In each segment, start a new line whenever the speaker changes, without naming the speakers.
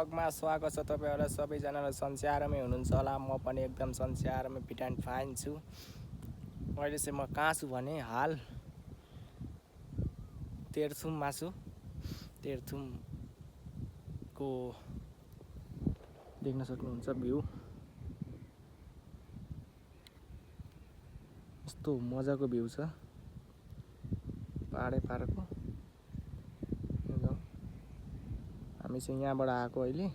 ब्लगमा स्वागत छ तपाईहरुलाई सबैजनालाई सन्चै हुनुहुन्छ होला। म पनि एकदम सन्चै फिट एन्ड फाइन छु। अहिले चाहिँ म कहाँ छु भने हाल तेह्रथुममा छु। तेह्रथुमको देख्न सक्नुहुन्छ भ्यू। यस्तो मजाको भ्यू छ पाहाडको। हामी चाहिँ यहाँबाट आएको अहिले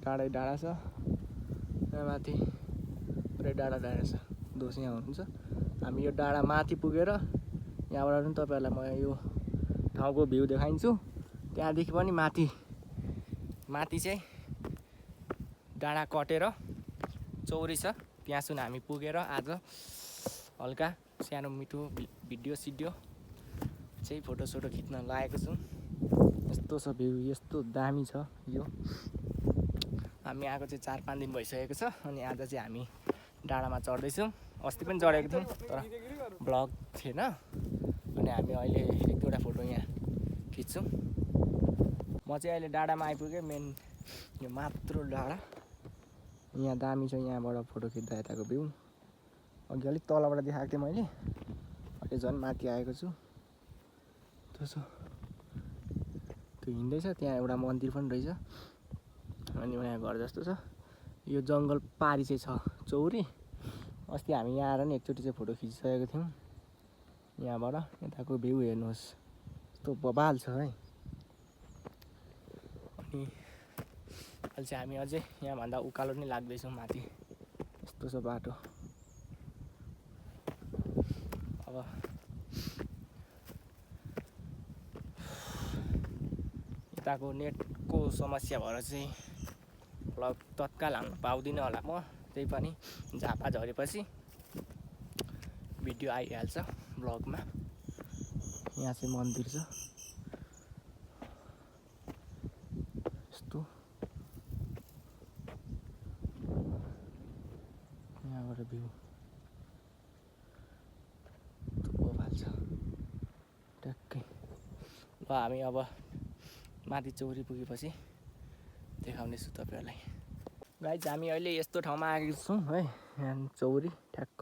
डाँडा छ यहाँ माथि पुरै डाँडा छ। दोष यहाँ हुनुहुन्छ। हामी यो डाँडा माथि पुगेर यहाँबाट पनि तपाईहरुलाई म यो ठाउँको भ्यू देखाइन्छु। त्यहाँदेखि पनि माथि चाहिँ डाँडा कटेर चौरी छ। त्यहाँ सुन हामी पुगेर आज हल्का सानो मिठो भिडियो चाहिँ फोटो खिच्न लागेको छु। यस्तो छ भ्यू, यस्तो दामी छ यो। हामी आएको चाहिँ 4-5 दिन भइसकेको छ अनि आज चाहिँ हामी डाँडामा चढ्दैछौँ। अस्ति पनि चढेको थियौँ तर ब्लग थिएन अनि हामी अहिले एक दुईवटा फोटो यहाँ खिच्छौँ। म चाहिँ अहिले डाँडामा आइपुगेँ। मेन यो मात्र डाँडा यहाँ दामी छ। यहाँबाट फोटो खिच्दा यताको भ्यू अघि अलिक तलबाट देखाएको थिएँ मैले, अहिले झन् माथि आएको छु। त्यो हिँड्दैछ त्यहाँ एउटा मन्दिर पनि रहेछ अनि यहाँ घर जस्तो छ। यो जङ्गल पारी चाहिँ छ चौरी। अस्ति हामी यहाँ आएर नि एकचोटि चाहिँ फोटो खिचिसकेको थियौँ। यहाँबाट यताको भ्यू हेर्नुहोस्, यस्तो बबाल छ है। अनि अहिले चाहिँ हामी अझै यहाँभन्दा उकालो नै लाग्दैछौँ माथि। यस्तो छ बाटो। अब यताको नेटको समस्या भएर चाहिँ ब्लग तत्काल हाल्न पाउँदिनँ होला म। त्यही पनि झापा झरेपछि भिडियो आइहाल्छ ब्लगमा। यहाँ चाहिँ मन्दिर छ यस्तो। यहाँबाट भ्यू बबाल छ ट्याक्कै। ल हामी अब माथि चौरी पुगेपछि देखाउने छु तपाईहरुलाई। गाइज हामी अहिले यस्तो ठाउँमा आएको छौँ है। यहाँ चौरी ठ्याक्क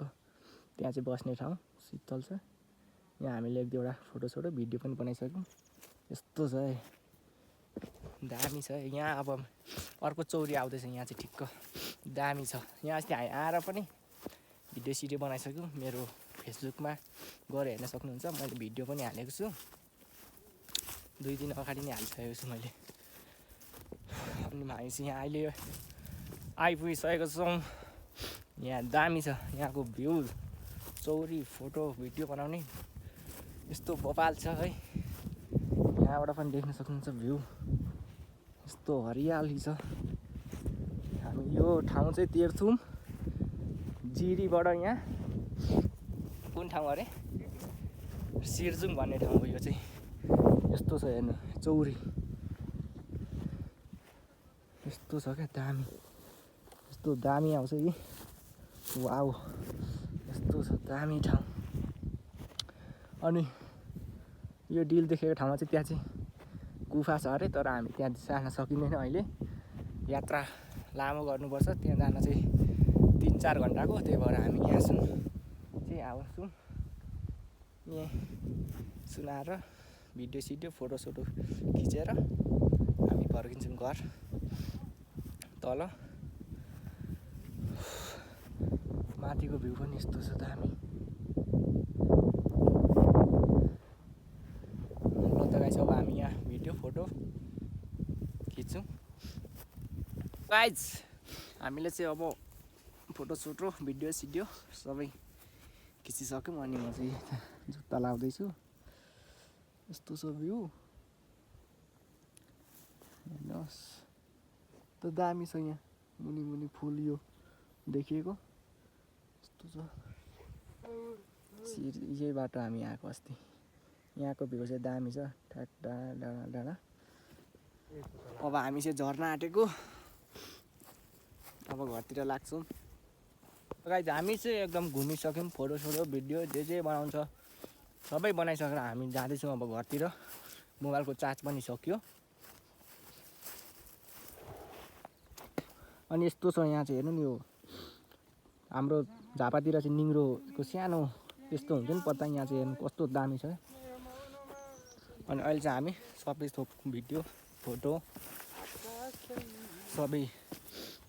त्यहाँ चाहिँ बस्ने ठाउँ शीतल छ। यहाँ हामीले एक दुईवटा फोटो भिडियो पनि बनाइसक्यौँ। यस्तो छ है, दामी छ है। यहाँ अब अर्को चौरी आउँदैछ। यहाँ चाहिँ ठिक्क दामी छ। यहाँ अस्ति हामी आएर पनि भिडियो बनाइसक्यौँ। मेरो फेसबुकमा गएर हेर्न सक्नुहुन्छ। मैले भिडियो पनि हालेको छु। 2 दिन अगाडि नै हालिसकेको छु मैले। अनि हामी चाहिँ यहाँ अहिले आइपुगिसकेको छौँ। यहाँ दामी छ यहाँको भ्यू। चौरी फोटो भिडियो बनाउने यस्तो बबाल छ है। यहाँबाट पनि देख्न सक्नुहुन्छ भ्यू, यस्तो हरियाली छ। हामी यो ठाउँ चाहिँ तेह्रथुम जिरीबाट यहाँ कुन ठाउँ अरे सिर्जुङ भन्ने ठाउँ हो यो चाहिँ। यस्तो छ हेर्नु चौरी, यस्तो छ क्या दामी। यस्तो दामी आउँछ कि वाउ, यस्तो छ दामी ठाउँ। अनि यो डिल देखेको ठाउँमा चाहिँ त्यहाँ चाहिँ गुफा छ अरे, तर हामी त्यहाँ जान सकिँदैन अहिले। यात्रा लामो गर्नुपर्छ त्यहाँ जान चाहिँ 3-4 घन्टाको। त्यही भएर हामी यहाँसम्म चाहिँ आउँछौँ। यहाँ सुनाएर भिडियो फोटो खिचेर हामी फर्किन्छौँ घर तल। माथिको भ्यू पनि यस्तो छ दामी। ल त गाइस अब हामी यहाँ भिडियो फोटो खिच्छौँ। गाइस हामीले चाहिँ अब फोटो भिडियो सबै खिचिसक्यौँ। अनि म चाहिँ जुत्ता लाउँदैछु। यस्तो छ भ्यू हेर्नुहोस्, त दामी छ। यहाँ मुनि फुल यो देखिएको यस्तो छ। यही बाटो हामी आएको अस्ति। यहाँको भ्यू चाहिँ दामी छ ठ्याक डाँडा। अब हामी चाहिँ झर्न आँटेको। अब घरतिर लाग्छौँ। गाइस हामी चाहिँ एकदम घुमिसक्यौँ। फोटो भिडियो जे बनाउँछ सबै बनाइसकेर हामी जाँदैछौँ अब घरतिर। मोबाइलको चार्ज पनि सकियो। अनि यस्तो छ यहाँ चाहिँ हेर्नु नि यो हाम्रो झापातिर चाहिँ निङ्ग्रोको सानो यस्तो हुन्छ नि पत्ता यहाँ चाहिँ हेर्नु कस्तो दामी छ। अनि अहिले चाहिँ हामी सबै थोक भिडियो फोटो सबै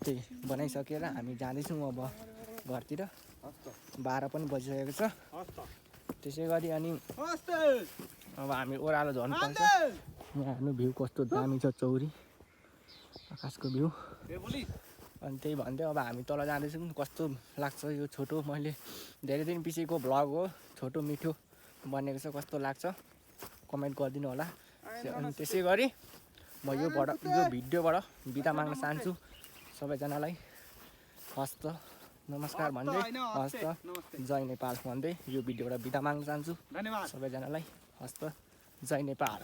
त्यही बनाइसकेर हामी जाँदैछौँ अब घरतिर। 12 पनि बजिसकेको छ। त्यसै गरी अनि अब हामी ओह्रालो झर्नुपर्छ। यहाँ हेर्नु भ्यू कस्तो दामी छ चौरी आकाशको भ्यू। अनि त्यही भन्दै अब हामी तल जाँदैछौँ। कस्तो लाग्छ यो छोटो मैले धेरै दिन पछिको भ्लग हो छोटो मिठो बनेको छ कस्तो लाग्छ कमेन्ट गरिदिनु होला। अनि त्यसै गरी म यो भिडियोबाट बिदा माग्न चाहन्छु सबैजनालाई। हस्त नमस्कार भन्दै हस्त जय नेपाल भन्दै यो भिडियोबाट बिदा माग्न चाहन्छु सबैजनालाई। हस्त जय नेपाल।